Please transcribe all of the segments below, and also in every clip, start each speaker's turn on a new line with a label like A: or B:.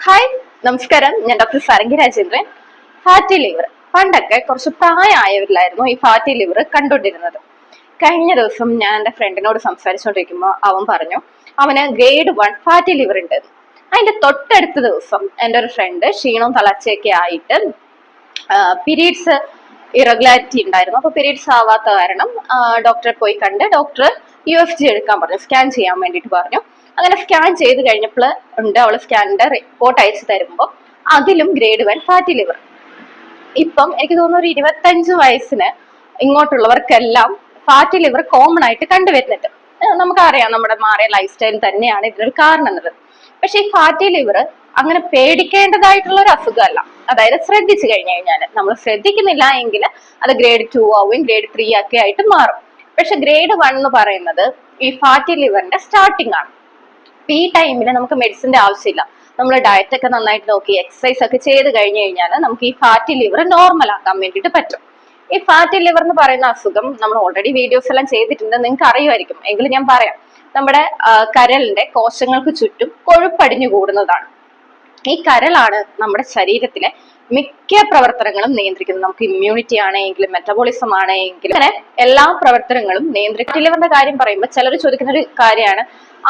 A: Hi, നമസ്കാരം. ഞാൻ doctor സരംഗി Rajendran. Fatty liver പണ്ടൊക്കെ കുറച്ച് പ്രായമായവരിലായിരുന്നു ഈ ഫാറ്റി ലിവർ കണ്ടുകൊണ്ടിരുന്നത്. കഴിഞ്ഞ ദിവസം ഞാൻ എൻ്റെ ഫ്രണ്ടിനോട് സംസാരിച്ചുകൊണ്ടിരിക്കുമ്പോൾ അവൻ പറഞ്ഞു അവന് ഗ്രേഡ് 1 ഫാറ്റി ലിവർ ഉണ്ട്. അതിന്റെ തൊട്ടടുത്ത ദിവസം എൻ്റെ ഒരു ഫ്രണ്ട് ക്ഷീണവും തളർച്ചയൊക്കെ ആയിട്ട് പീരീഡ്സ് ഇറഗുലാരിറ്റി ഉണ്ടായിരുന്നു. അപ്പൊ പീരീഡ്സ് ആവാത്ത കാരണം ഡോക്ടറെ പോയി കണ്ട് ഡോക്ടർ UFG എടുക്കാൻ പറഞ്ഞു, സ്കാൻ ചെയ്യാൻ വേണ്ടിയിട്ട് പറഞ്ഞു. അങ്ങനെ സ്കാൻ ചെയ്ത് കഴിഞ്ഞപ്പോൾ ഉണ്ട് അവള് സ്കാനിന്റെ റിപ്പോർട്ട് അയച്ചു തരുമ്പോൾ അതിലും ഗ്രേഡ് 1 ഫാറ്റി ലിവർ. ഇപ്പം എനിക്ക് തോന്നുന്നു ഒരു 25 വയസ്സിന് ഇങ്ങോട്ടുള്ളവർക്കെല്ലാം ഫാറ്റി ലിവർ കോമൺ ആയിട്ട് കണ്ടുവരുന്നുണ്ട്. നമുക്കറിയാം നമ്മുടെ മാറിയ ലൈഫ് സ്റ്റൈൽ തന്നെയാണ് ഇതിനൊരു കാരണം എന്നുള്ളത്. പക്ഷെ ഈ ഫാറ്റി ലിവർ അങ്ങനെ പേടിക്കേണ്ടതായിട്ടുള്ള ഒരു അസുഖമല്ല. അതായത് ശ്രദ്ധിച്ചു കഴിഞ്ഞു കഴിഞ്ഞാൽ, നമ്മൾ ശ്രദ്ധിക്കുന്നില്ല എങ്കിൽ അത് ഗ്രേഡ് 2 ആവും, ഗ്രേഡ് 3 ഒക്കെ ആയിട്ട് മാറും. പക്ഷെ ഗ്രേഡ് 1 എന്ന് പറയുന്നത് ഈ ഫാറ്റി ലിവറിന്റെ സ്റ്റാർട്ടിംഗ് ആണ്. ഈ ടൈമിൽ നമുക്ക് മെഡിസിന്റെ ആവശ്യമില്ല. നമ്മൾ ഡയറ്റ് ഒക്കെ നന്നായിട്ട് നോക്കി എക്സസൈസ് ഒക്കെ ചെയ്ത് കഴിഞ്ഞു കഴിഞ്ഞാൽ നമുക്ക് ഈ ഫാറ്റി ലിവർ നോർമൽ ആക്കാൻ വേണ്ടിയിട്ട് പറ്റും. ഈ ഫാറ്റി ലിവർ എന്ന് പറയുന്ന അസുഖം നമ്മൾ ഓൾറെഡി വീഡിയോസ് എല്ലാം ചെയ്തിട്ടുണ്ട്, നിങ്ങൾക്ക് അറിയുമായിരിക്കും. എങ്കിലും ഞാൻ പറയാം. നമ്മുടെ കരളിന്റെ കോശങ്ങൾക്ക് ചുറ്റും കൊഴുപ്പടിഞ്ഞു കൂടുന്നതാണ്. ഈ കരളാണ് നമ്മുടെ ശരീരത്തിലെ മിക്ക പ്രവർത്തനങ്ങളും നിയന്ത്രിക്കുന്നത്. നമുക്ക് ഇമ്മ്യൂണിറ്റി ആണെങ്കിലും മെറ്റബോളിസം ആണെങ്കിലും അങ്ങനെ എല്ലാ പ്രവർത്തനങ്ങളും നിയന്ത്രിക്കും. ലിവറിന്റെ കാര്യം പറയുമ്പോൾ ചിലർ ചോദിക്കുന്ന ഒരു കാര്യമാണ്,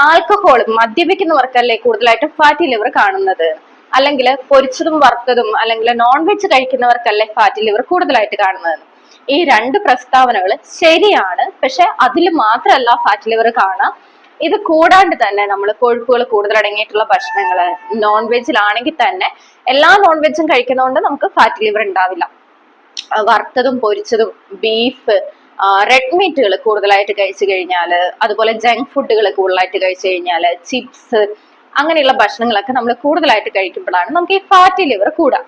A: ആൽക്കഹോൾ മദ്യപിക്കുന്നവർക്കല്ലേ കൂടുതലായിട്ടും ഫാറ്റി ലിവർ കാണുന്നത്, അല്ലെങ്കിൽ പൊരിച്ചതും വറുത്തതും അല്ലെങ്കിൽ നോൺ വെജ് കഴിക്കുന്നവർക്കല്ലേ ഫാറ്റി ലിവർ കൂടുതലായിട്ട് കാണുന്നത്. ഈ രണ്ട് പ്രസ്താവനകൾ ശരിയാണ്. പക്ഷെ അതിൽ മാത്രമല്ല ഫാറ്റി ലിവർ കാണാം. ഇത് കൂടാണ്ട് തന്നെ നമ്മൾ കൊഴുപ്പുകൾ കൂടുതൽ അടങ്ങിയിട്ടുള്ള ഭക്ഷണങ്ങൾ, നോൺ വെജിലാണെങ്കിൽ തന്നെ എല്ലാ നോൺ വെജും കഴിക്കുന്നതുകൊണ്ട് നമുക്ക് ഫാറ്റി ലിവർ ഉണ്ടാവില്ല. വറുത്തതും പൊരിച്ചതും ബീഫ്, റെഡ് മീറ്റുകൾ കൂടുതലായിട്ട് കഴിച്ചു കഴിഞ്ഞാൽ, അതുപോലെ ജങ്ക് ഫുഡുകൾ കൂടുതലായിട്ട് കഴിച്ചു കഴിഞ്ഞാൽ, ചിപ്സ് അങ്ങനെയുള്ള ഭക്ഷണങ്ങളൊക്കെ നമ്മൾ കൂടുതലായിട്ട് കഴിക്കുമ്പോഴാണ് നമുക്ക് ഈ ഫാറ്റി ലിവർ കൂടാം.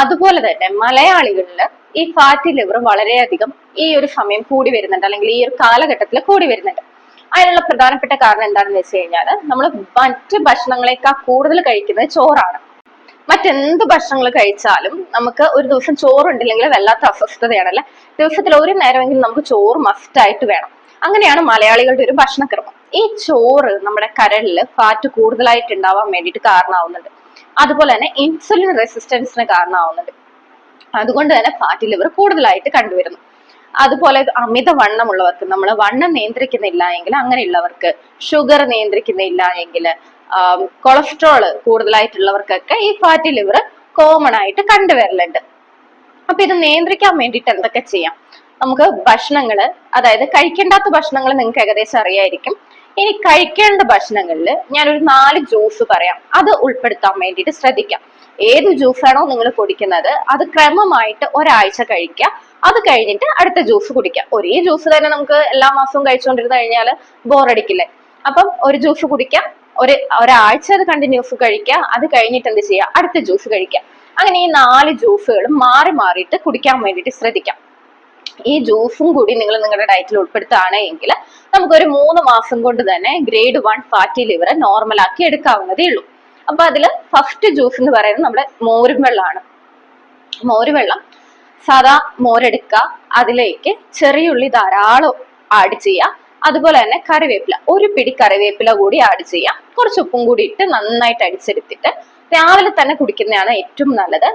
A: അതുപോലെ തന്നെ മലയാളികളിൽ ഈ ഫാറ്റി ലിവർ വളരെയധികം ഈ ഒരു സമയം കൂടി വരുന്നുണ്ട്, അല്ലെങ്കിൽ ഈ ഒരു കാലഘട്ടത്തിൽ കൂടി വരുന്നുണ്ട്. അതിനുള്ള പ്രധാനപ്പെട്ട കാരണം എന്താണെന്ന് വെച്ച് കഴിഞ്ഞാൽ, നമ്മൾ മറ്റ് ഭക്ഷണങ്ങളെക്കാൾ കൂടുതൽ കഴിക്കുന്നത് ചോറാണ്. മറ്റെന്ത് ഭക്ഷണങ്ങൾ കഴിച്ചാലും നമുക്ക് ഒരു ദിവസം ചോറുണ്ടില്ലെങ്കിൽ വല്ലാത്ത അസ്വസ്ഥതയാണല്ലേ. ദിവസത്തിൽ ഒരു നേരമെങ്കിലും നമുക്ക് ചോറ് മസ്റ്റ് ആയിട്ട് വേണം. അങ്ങനെയാണ് മലയാളികളുടെ ഒരു ഭക്ഷണക്രമം. ഈ ചോറ് നമ്മുടെ കരളില് ഫാറ്റ് കൂടുതലായിട്ട് ഉണ്ടാവാൻ വേണ്ടിയിട്ട് കാരണമാവുന്നുണ്ട്. അതുപോലെ തന്നെ ഇൻസുലിൻ റെസിസ്റ്റൻസിന് കാരണമാവുന്നുണ്ട്. അതുകൊണ്ട് തന്നെ ഫാറ്റി ലിവർ കൂടുതലായിട്ട് കണ്ടുവരുന്നു. അതുപോലെ അമിത വണ്ണമുള്ളവർക്ക്, നമ്മൾ വണ്ണം നിയന്ത്രിക്കുന്നില്ല എങ്കിൽ അങ്ങനെയുള്ളവർക്ക്, ഷുഗർ നിയന്ത്രിക്കുന്നില്ല എങ്കിൽ, കൊളസ്ട്രോള് കൂടുതലായിട്ടുള്ളവർക്കൊക്കെ ഈ ഫാറ്റി ലിവർ കോമൺ ആയിട്ട് കണ്ടുവരലുണ്ട്. അപ്പൊ ഇത് നിയന്ത്രിക്കാൻ വേണ്ടിയിട്ട് എന്തൊക്കെ ചെയ്യാം? നമുക്ക് ഭക്ഷണങ്ങള്, അതായത് കഴിക്കേണ്ടാത്ത ഭക്ഷണങ്ങൾ നിങ്ങൾക്ക് ഏകദേശം അറിയായിരിക്കും. ഇനി കഴിക്കേണ്ട ഭക്ഷണങ്ങളിൽ ഞാനൊരു 4 ജ്യൂസ് പറയാം, അത് ഉൾപ്പെടുത്താൻ വേണ്ടിയിട്ട് ശ്രദ്ധിക്കാം. ഏത് ജ്യൂസാണോ നിങ്ങൾ കുടിക്കുന്നത് അത് ക്രമമായിട്ട് ഒരാഴ്ച കഴിക്കുക. അത് കഴിഞ്ഞിട്ട് അടുത്ത ജ്യൂസ് കുടിക്കുക. ഒരേ ജ്യൂസ് തന്നെ നമുക്ക് എല്ലാ മാസവും കഴിച്ചുകൊണ്ടിരുന്നു കഴിഞ്ഞാൽ ബോറടിക്കില്ലേ? അപ്പം ഒരു ജ്യൂസ് കുടിക്കാം, ഒരാഴ്ച അത് കണ്ടിന്യൂസ് കഴിക്കുക. അത് കഴിഞ്ഞിട്ട് എന്ത് ചെയ്യുക? അടുത്ത ജ്യൂസ് കഴിക്കുക. അങ്ങനെ ഈ 4 ജ്യൂസുകൾ മാറി മാറിയിട്ട് കുടിക്കാൻ വേണ്ടിയിട്ട് ശ്രദ്ധിക്കാം. ഈ ജ്യൂസും കൂടി നിങ്ങൾ നിങ്ങളുടെ ഡയറ്റിൽ ഉൾപ്പെടുത്തുകയാണെങ്കിൽ നമുക്കൊരു 3 മാസം കൊണ്ട് തന്നെ ഗ്രേഡ് 1 ഫാറ്റി ലിവർ നോർമൽ ആക്കി എടുക്കാവുന്നതേ ഉള്ളൂ. അപ്പൊ അതില് ഫസ്റ്റ് ജ്യൂസ് എന്ന് പറയുന്നത് നമ്മുടെ മോരും വെള്ളമാണ്. മോരുവെള്ളം, സാധാ മോരെടുക്കുക, അതിലേക്ക് ചെറിയുള്ളി ധാരാളം ആഡ് ചെയ്യുക. അതുപോലെ തന്നെ കറിവേപ്പില, ഒരു പിടി കറിവേപ്പില കൂടി ആഡ് ചെയ്യാം. കുറച്ച് ഉപ്പും കൂടി ഇട്ട് നന്നായിട്ട് അടിച്ചെടുത്തിട്ട് രാവിലെ തന്നെ കുടിക്കുന്നതാണ് ഏറ്റവും നല്ലത്.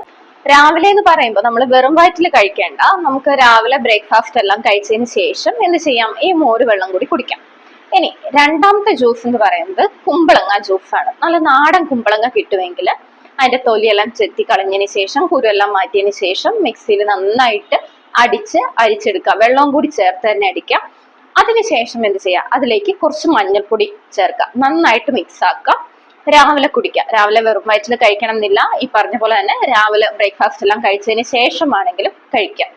A: രാവിലെ എന്ന് പറയുമ്പോൾ നമ്മൾ വെറും വയറ്റിൽ കഴിക്കേണ്ട. നമുക്ക് രാവിലെ ബ്രേക്ക്ഫാസ്റ്റ് എല്ലാം കഴിച്ചതിന് ശേഷം എന്ത് ചെയ്യാം? ഈ മോര് വെള്ളം കൂടി കുടിക്കാം. ഇനി രണ്ടാമത്തെ ജ്യൂസ് എന്ന് പറയുന്നത് കുമ്പളങ്ങ ജ്യൂസാണ്. നല്ല നാടൻ കുമ്പളങ്ങ കിട്ടുമെങ്കിൽ അതിന്റെ തൊലിയെല്ലാം ചെത്തി കളഞ്ഞതിന് ശേഷം, കുരുവെല്ലാം മാറ്റിയതിന് ശേഷം മിക്സിയിൽ നന്നായിട്ട് അരിച്ചെടുക്കുക. വെള്ളവും കൂടി ചേർത്ത് തന്നെ അടിക്കുക. അതിനുശേഷം എന്ത് ചെയ്യുക? അതിലേക്ക് കുറച്ച് മഞ്ഞൾപ്പൊടി ചേർക്കുക, നന്നായിട്ട് മിക്സ് ആക്കുക. രാവിലെ കുടിക്കുക. രാവിലെ വെറും വയറ്റിൽ കഴിക്കണം എന്നില്ല. ഈ പറഞ്ഞ പോലെ തന്നെ രാവിലെ ബ്രേക്ക്ഫാസ്റ്റ് എല്ലാം കഴിച്ചതിന് ശേഷമാണെങ്കിലും കഴിക്കാം.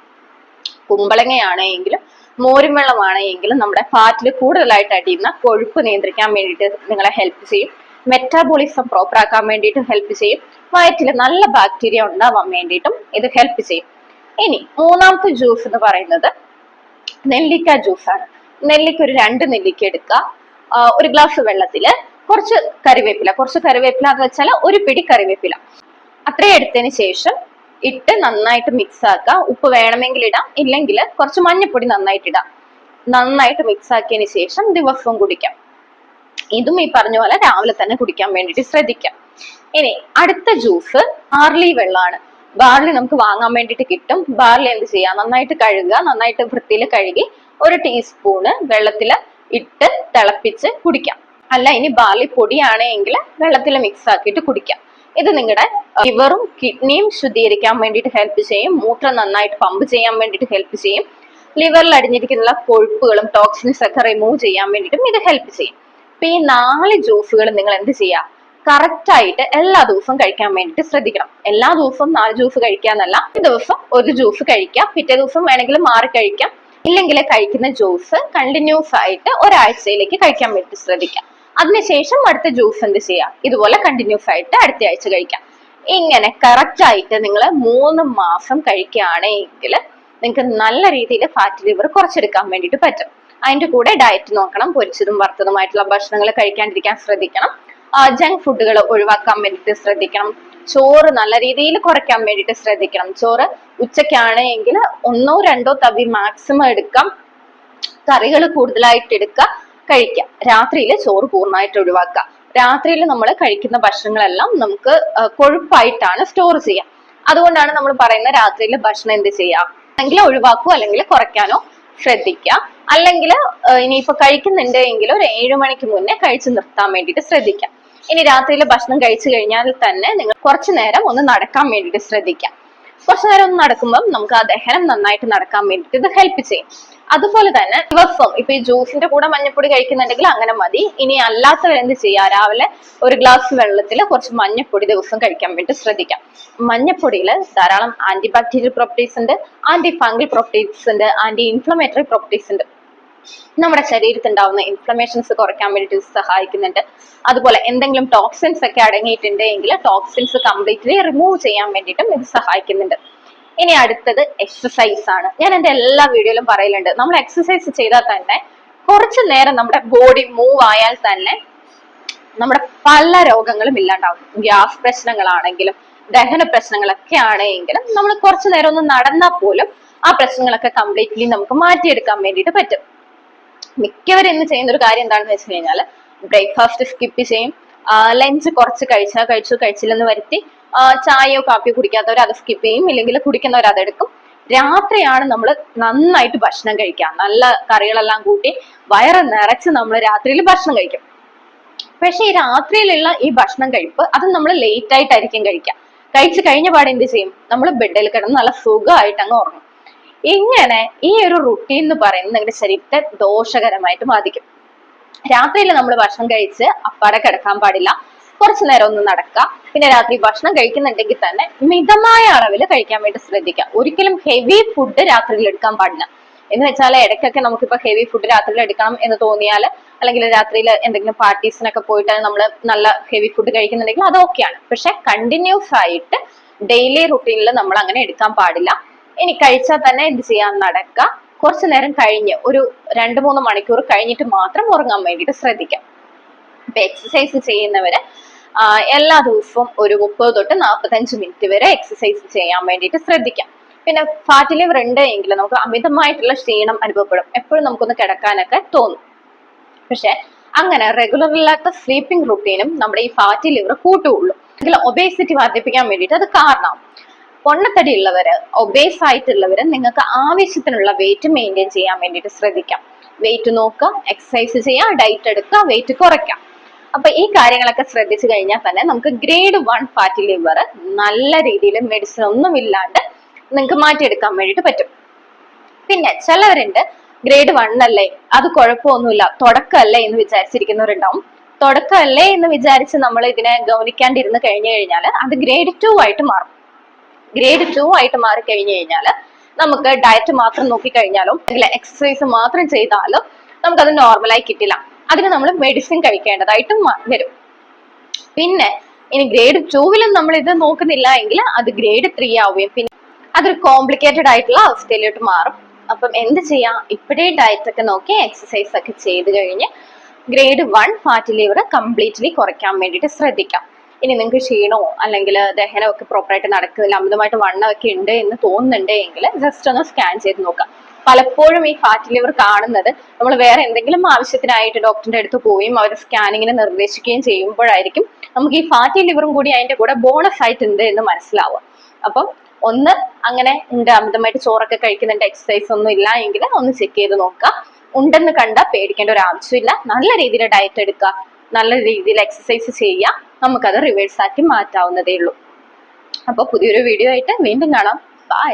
A: കുമ്പളങ്ങയാണെങ്കിലും മോരും വെള്ളമാണെങ്കിലും നമ്മുടെ ഫാറ്റിൽ കൂടുതലായിട്ട് അടിയുന്ന കൊഴുപ്പ് നിയന്ത്രിക്കാൻ വേണ്ടിയിട്ട് നിങ്ങളെ ഹെൽപ്പ് ചെയ്യും. മെറ്റാബോളിസം പ്രോപ്പർ ആക്കാൻ വേണ്ടിയിട്ടും ഹെൽപ്പ് ചെയ്യും. വയറ്റിൽ നല്ല ബാക്ടീരിയ ഉണ്ടാവാൻ വേണ്ടിയിട്ടും ഇത് ഹെൽപ്പ് ചെയ്യും. ഇനി മൂന്നാമത്തെ ജ്യൂസ് എന്ന് പറയുന്നത് നെല്ലിക്ക ജ്യൂസാണ്. നെല്ലിക്ക ഒരു 2 നെല്ലിക്ക എടുക്കുക. ഒരു ഗ്ലാസ് വെള്ളത്തില് കുറച്ച് കറിവേപ്പില എന്ന് വെച്ചാൽ ഒരു പിടി കറിവേപ്പില അത്രയും എടുത്തതിന് ശേഷം ഇട്ട് നന്നായിട്ട് മിക്സ് ആക്കുക. ഉപ്പ് വേണമെങ്കിൽ ഇടാം, ഇല്ലെങ്കിൽ കുറച്ച് മഞ്ഞൾപ്പൊടി നന്നായിട്ട് ഇടാം. നന്നായിട്ട് മിക്സ് ആക്കിയതിന് ശേഷം ദിവസവും കുടിക്കാം. ഇതും ഈ പറഞ്ഞ പോലെ രാവിലെ തന്നെ കുടിക്കാൻ വേണ്ടിയിട്ട് ശ്രദ്ധിക്കാം. ഇനി അടുത്ത ജ്യൂസ് ബാർലി വെള്ളമാണ്. ബാർലി നമുക്ക് വാങ്ങാൻ വേണ്ടിയിട്ട് കിട്ടും. ബാർലി എന്ത് ചെയ്യാം, നന്നായിട്ട് കഴുകുക, നന്നായിട്ട് വൃത്തിയിൽ കഴുകി 1 ടീസ്പൂണ് വെള്ളത്തിൽ ഇട്ട് തിളപ്പിച്ച് കുടിക്കാം. അല്ല ഇനി ബാർലി പൊടിയാണെങ്കിൽ വെള്ളത്തിൽ മിക്സ് ആക്കിയിട്ട് കുടിക്കാം. ഇത് നിങ്ങളുടെ ലിവറും കിഡ്നിയും ശുദ്ധീകരിക്കാൻ വേണ്ടിയിട്ട് ഹെൽപ്പ് ചെയ്യും. മൂത്രം നന്നായിട്ട് പമ്പ് ചെയ്യാൻ വേണ്ടിയിട്ട് ഹെൽപ്പ് ചെയ്യും. ലിവറിൽ അടിഞ്ഞിരിക്കുന്ന കൊഴുപ്പുകളും ടോക്സിൻസ് ഒക്കെ റിമൂവ് ചെയ്യാൻ വേണ്ടിയിട്ടും ഇത് ഹെൽപ്പ് ചെയ്യും. അപ്പൊ ഈ 4 ജ്യൂസുകൾ നിങ്ങൾ എന്ത് ചെയ്യുക, കറക്റ്റ് ആയിട്ട് എല്ലാ ദിവസവും കഴിക്കാൻ വേണ്ടിയിട്ട് ശ്രദ്ധിക്കണം. എല്ലാ ദിവസവും 4 ജ്യൂസ് കഴിക്കാന്നല്ല, ഒരു ദിവസം 1 ജ്യൂസ് കഴിക്കാം, പിറ്റേ ദിവസം വേണമെങ്കിൽ മാറി കഴിക്കാം. ഇല്ലെങ്കിൽ കഴിക്കുന്ന ജ്യൂസ് കണ്ടിന്യൂസ് ആയിട്ട് ഒരാഴ്ചയിലേക്ക് കഴിക്കാൻ വേണ്ടി ശ്രദ്ധിക്കാം. അതിനുശേഷം അടുത്ത ജ്യൂസ് എന്ത് ചെയ്യാം, ഇതുപോലെ കണ്ടിന്യൂസ് ആയിട്ട് അടുത്ത ആഴ്ച കഴിക്കാം. ഇങ്ങനെ കറക്റ്റ് ആയിട്ട് നിങ്ങൾ 3 മാസം കഴിക്കുകയാണെങ്കിൽ നിങ്ങൾക്ക് നല്ല രീതിയിൽ ഫാറ്റ് ലിവർ കുറച്ചെടുക്കാൻ വേണ്ടിയിട്ട് പറ്റും. അതിന്റെ കൂടെ ഡയറ്റ് നോക്കണം. പൊരിച്ചതും വറുത്തതുമായിട്ടുള്ള ഭക്ഷണങ്ങൾ കഴിക്കാണ്ടിരിക്കാൻ ശ്രദ്ധിക്കണം. ജങ്ക് ഫുഡുകൾ ഒഴിവാക്കാൻ വേണ്ടിയിട്ട് ശ്രദ്ധിക്കണം. ചോറ് നല്ല രീതിയിൽ കുറയ്ക്കാൻ വേണ്ടിയിട്ട് ശ്രദ്ധിക്കണം. ചോറ് ഉച്ചയ്ക്കാണ് എങ്കിൽ 1 or 2 തവി മാക്സിമം എടുക്കാം. കറികൾ കൂടുതലായിട്ട് എടുക്കുക, കഴിക്കുക. രാത്രിയിൽ ചോറ് പൂർണ്ണമായിട്ട് ഒഴിവാക്കുക. രാത്രിയിൽ നമ്മൾ കഴിക്കുന്ന ഭക്ഷണങ്ങളെല്ലാം നമുക്ക് കൊഴുപ്പായിട്ടാണ് സ്റ്റോർ ചെയ്യുക. അതുകൊണ്ടാണ് നമ്മൾ പറയുന്ന രാത്രിയിൽ ഭക്ഷണം എന്ത് ചെയ്യാം, അല്ലെങ്കിൽ ഒഴിവാക്കുക അല്ലെങ്കിൽ കുറയ്ക്കാനോ ശ്രദ്ധിക്കുക. അല്ലെങ്കിൽ ഇനിയിപ്പോ കഴിക്കുന്നുണ്ട് എങ്കിൽ ഒരു 7 മണിക്ക് മുന്നേ കഴിച്ചു നിർത്താൻ വേണ്ടിയിട്ട് ശ്രദ്ധിക്കാം. ഇനി രാത്രിയിൽ ഭക്ഷണം കഴിച്ചു കഴിഞ്ഞാൽ തന്നെ നിങ്ങൾ കുറച്ചു നേരം ഒന്ന് നടക്കാൻ വേണ്ടിയിട്ട് ശ്രദ്ധിക്കാം. കുറച്ചു നേരം ഒന്ന് നടക്കുമ്പോൾ നമുക്ക് ആ ദഹനം നന്നായിട്ട് നടക്കാൻ വേണ്ടിയിട്ട് ഇത് ഹെൽപ്പ് ചെയ്യും. അതുപോലെ തന്നെ ദിവസം ഇപ്പൊ ഈ ജ്യൂസിന്റെ കൂടെ മഞ്ഞപ്പൊടി കഴിക്കുന്നുണ്ടെങ്കിൽ അങ്ങനെ മതി. ഇനി അല്ലാത്തവരെന്ത് ചെയ്യാം, രാവിലെ 1 ഗ്ലാസ് വെള്ളത്തിൽ കുറച്ച് മഞ്ഞപ്പൊടി ദിവസം കഴിക്കാൻ വേണ്ടി ശ്രദ്ധിക്കാം. മഞ്ഞപ്പൊടിയിൽ ധാരാളം ആന്റി ബാക്ടീരിയൽ പ്രോപ്പർട്ടീസ് ഉണ്ട്, ആന്റി ഫംഗൽ പ്രോപ്പർട്ടീസ് ഉണ്ട്, ആന്റി ഇൻഫ്ലമേറ്ററി പ്രോപ്പർട്ടീസ് ഉണ്ട്. നമ്മുടെ ശരീരത്തിൽ ഉണ്ടാവുന്ന ഇൻഫ്ലമേഷൻസ് കുറയ്ക്കാൻ വേണ്ടിയിട്ട് സഹായിക്കുന്നുണ്ട്. അതുപോലെ എന്തെങ്കിലും ടോക്സിൻസ് ഒക്കെ അടങ്ങിയിട്ടുണ്ടെങ്കിൽ ടോക്സിൻസ് കംപ്ലീറ്റ്ലി റിമൂവ് ചെയ്യാൻ വേണ്ടിയിട്ടും ഇത് സഹായിക്കുന്നുണ്ട്. ഇനി അടുത്തത് എക്സസൈസ് ആണ്. ഞാൻ എന്റെ എല്ലാ വീഡിയോയിലും പറയലുണ്ട്, നമ്മൾ എക്സസൈസ് ചെയ്താൽ തന്നെ കുറച്ചു നേരം നമ്മുടെ ബോഡി മൂവ് ആയാൽ തന്നെ നമ്മുടെ പല രോഗങ്ങളും ഇല്ലാണ്ടാവും. ഗ്യാസ് പ്രശ്നങ്ങളാണെങ്കിലും ദഹന പ്രശ്നങ്ങളൊക്കെ ആണെങ്കിലും നമ്മൾ കുറച്ചു നേരം ഒന്ന് നടന്നാൽ പോലും ആ പ്രശ്നങ്ങളൊക്കെ കംപ്ലീറ്റ്ലി നമുക്ക് മാറ്റിയെടുക്കാൻ വേണ്ടിയിട്ട് പറ്റും. മിക്കവരും ഇന്ന് ചെയ്യുന്ന ഒരു കാര്യം എന്താണെന്ന് വെച്ച് കഴിഞ്ഞാൽ ബ്രേക്ക്ഫാസ്റ്റ് സ്കിപ്പ് ചെയ്യും. ലഞ്ച് കുറച്ച് കഴിച്ചില്ലെന്ന് വരുത്തി ചായയോ കാപ്പിയോ കുടിക്കാത്തവർ അത് സ്കിപ്പ് ചെയ്യും, ഇല്ലെങ്കിൽ കുടിക്കുന്നവർ അതെടുക്കും. രാത്രിയാണ് നമ്മൾ നന്നായിട്ട് ഭക്ഷണം കഴിക്കുക. നല്ല കറികളെല്ലാം കൂട്ടി വയറ് നിറച്ച് നമ്മൾ രാത്രിയിൽ ഭക്ഷണം കഴിക്കും. പക്ഷെ ഈ രാത്രിയിലുള്ള ഈ ഭക്ഷണം കഴിപ്പ് അത് നമ്മൾ ലേറ്റ് ആയിട്ടായിരിക്കും കഴിക്കുക. കഴിച്ചു കഴിഞ്ഞ പാടെ എന്ത് ചെയ്യും, നമ്മൾ ബെഡിൽ കിടന്ന് നല്ല സുഖമായിട്ട് അങ്ങ് ഉറങ്ങും. ഇങ്ങനെ ഈ ഒരു റുട്ടീൻ എന്ന് പറയുന്നത് നിങ്ങളുടെ ശരീരത്തെ ദോഷകരമായിട്ട് ബാധിക്കും. രാത്രിയിൽ നമ്മൾ ഭക്ഷണം കഴിച്ച് അപ്പാടെ കിടക്കാൻ പാടില്ല. കുറച്ചു നേരം ഒന്ന് നടക്കുക. പിന്നെ രാത്രി ഭക്ഷണം കഴിക്കുന്നുണ്ടെങ്കിൽ തന്നെ മിതമായ അളവിൽ കഴിക്കാൻ വേണ്ടി ശ്രദ്ധിക്കുക. ഒരിക്കലും ഹെവി ഫുഡ് രാത്രിയിൽ എടുക്കാൻ പാടില്ല. എന്ന് വെച്ചാൽ ഇടയ്ക്കൊക്കെ നമുക്കിപ്പോ ഹെവി ഫുഡ് രാത്രിയിൽ എടുക്കണം എന്ന് തോന്നിയാൽ, അല്ലെങ്കിൽ രാത്രിയിൽ എന്തെങ്കിലും പാർട്ടീസിനൊക്കെ പോയിട്ട് നമ്മൾ നല്ല ഹെവി ഫുഡ് കഴിക്കുന്നുണ്ടെങ്കിൽ അത് ഓക്കെയാണ്. പക്ഷെ കണ്ടിന്യൂസ് ആയിട്ട് ഡെയിലി റുട്ടീനിൽ നമ്മൾ അങ്ങനെ എടുക്കാൻ പാടില്ല. ഇനി കഴിച്ചാൽ തന്നെ എന്ത് ചെയ്യാൻ, നടക്കുക. കുറച്ചു നേരം കഴിഞ്ഞ് ഒരു 2-3 മണിക്കൂർ കഴിഞ്ഞിട്ട് മാത്രം ഉറങ്ങാൻ വേണ്ടിയിട്ട് ശ്രദ്ധിക്കാം. ഇപ്പൊ എക്സസൈസ് ചെയ്യുന്നവര് എല്ലാ ദിവസവും ഒരു 30 തൊട്ട് 45 മിനിറ്റ് വരെ എക്സസൈസ് ചെയ്യാൻ വേണ്ടിയിട്ട് ശ്രദ്ധിക്കാം. പിന്നെ ഫാറ്റ് ലിവർ ഉണ്ട് എങ്കിൽ നമുക്ക് അമിതമായിട്ടുള്ള ക്ഷീണം അനുഭവപ്പെടും. എപ്പോഴും നമുക്കൊന്ന് കിടക്കാനൊക്കെ തോന്നും. പക്ഷെ അങ്ങനെ റെഗുലർ അല്ലാത്ത സ്ലീപ്പിംഗ് റുട്ടീനും നമ്മുടെ ഈ ഫാറ്റ് ലിവർ കൂട്ടുകയുള്ളൂ. എങ്കിൽ ഒബേസിറ്റി വർദ്ധിപ്പിക്കാൻ വേണ്ടിയിട്ട് അത് കാരണം. പൊണ്ണത്തടി ഉള്ളവര്, ഒബേസ് ആയിട്ടുള്ളവര് നിങ്ങൾക്ക് ആവശ്യത്തിനുള്ള വെയിറ്റ് മെയിൻറ്റെയിൻ ചെയ്യാൻ വേണ്ടിയിട്ട് ശ്രദ്ധിക്കാം. വെയിറ്റ് നോക്കുക, എക്സസൈസ് ചെയ്യുക, ഡയറ്റ് എടുക്കുക, വെയിറ്റ് കുറയ്ക്കാം. അപ്പൊ ഈ കാര്യങ്ങളൊക്കെ ശ്രദ്ധിച്ചു കഴിഞ്ഞാൽ തന്നെ നമുക്ക് ഗ്രേഡ് 1 ഫാറ്റി ലിവർ നല്ല രീതിയിൽ മെഡിസിൻ ഒന്നും ഇല്ലാണ്ട് നിങ്ങൾക്ക് മാറ്റിയെടുക്കാൻ വേണ്ടിയിട്ട് പറ്റും. പിന്നെ ചിലവരുണ്ട് ഗ്രേഡ് 1 അല്ലേ, അത് കുഴപ്പമൊന്നുമില്ല, തുടക്കമല്ലേ എന്ന് വിചാരിച്ചിരിക്കുന്നവരുണ്ടാവും. തുടക്കമല്ലേ എന്ന് വിചാരിച്ച് നമ്മൾ ഇതിനെ ഗൗനിക്കാണ്ടിരുന്ന് കഴിഞ്ഞു കഴിഞ്ഞാൽ അത് ഗ്രേഡ് 2 ആയിട്ട് മാറും. ഗ്രേഡ് 2 ആയിട്ട് മാറി കഴിഞ്ഞു കഴിഞ്ഞാൽ നമുക്ക് ഡയറ്റ് മാത്രം നോക്കിക്കഴിഞ്ഞാലും അല്ലെങ്കിൽ എക്സസൈസ് മാത്രം ചെയ്താലും നമുക്കത് നോർമലായി കിട്ടില്ല. അതിന് നമ്മൾ മെഡിസിൻ കഴിക്കേണ്ടതായിട്ടും വരും. പിന്നെ ഇനി ഗ്രേഡ് 2 നമ്മൾ ഇത് നോക്കുന്നില്ല എങ്കിൽ അത് ഗ്രേഡ് 3 ആവുകയും പിന്നെ അതൊരു കോംപ്ലിക്കേറ്റഡ് ആയിട്ടുള്ള അവസ്ഥയിലോട്ട് മാറും. അപ്പം എന്ത് ചെയ്യാം, ഇപ്പോഴേ ഡയറ്റ് ഒക്കെ നോക്കി എക്സസൈസ് ഒക്കെ ചെയ്ത് കഴിഞ്ഞ് ഗ്രേഡ് 1 ഫാറ്റ് ലിവർ കംപ്ലീറ്റ്ലി കുറയ്ക്കാൻ വേണ്ടിയിട്ട് ശ്രദ്ധിക്കാം. ഇനി നിങ്ങൾക്ക് ക്ഷീണമോ അല്ലെങ്കിൽ ദഹനമൊക്കെ പ്രോപ്പറായിട്ട് നടക്കുന്നില്ല, അമിതമായിട്ട് വണ്ണമൊക്കെ ഉണ്ട് എന്ന് തോന്നുന്നുണ്ട് എങ്കിൽ ജസ്റ്റ് ഒന്ന് സ്കാൻ ചെയ്ത് നോക്കാം. പലപ്പോഴും ഈ ഫാറ്റി ലിവർ കാണുന്നത് നമ്മൾ വേറെ എന്തെങ്കിലും ആവശ്യത്തിനായിട്ട് ഡോക്ടറിന്റെ അടുത്ത് പോവുകയും അവർ സ്കാനിങ്ങിന് നിർദ്ദേശിക്കുകയും ചെയ്യുമ്പോഴായിരിക്കും നമുക്ക് ഈ ഫാറ്റി ലിവറും കൂടി അതിന്റെ കൂടെ ബോണസ് ആയിട്ട് ഉണ്ട് എന്ന് മനസ്സിലാവുക. അപ്പം ഒന്ന് അങ്ങനെ ഉണ്ട്, അമിതമായിട്ട് ചോറൊക്കെ കഴിക്കുന്നുണ്ട്, എക്സസൈസ് ഒന്നും ഇല്ല എങ്കിൽ ഒന്ന് ചെക്ക് ചെയ്ത് നോക്കുക. ഉണ്ടെന്ന് കണ്ടാൽ പേടിക്കേണ്ട ഒരു ആവശ്യമില്ല. നല്ല രീതിയിൽ ഡയറ്റ് എടുക്കുക, നല്ല രീതിയിൽ എക്സസൈസ് ചെയ്യുക, നമുക്കത് റിവേഴ്സ് ആക്കി മാറ്റാവുന്നതേ ഉള്ളൂ. അപ്പോൾ പുതിയൊരു വീഡിയോ ആയിട്ട് വീണ്ടും കാണാം. ബൈ.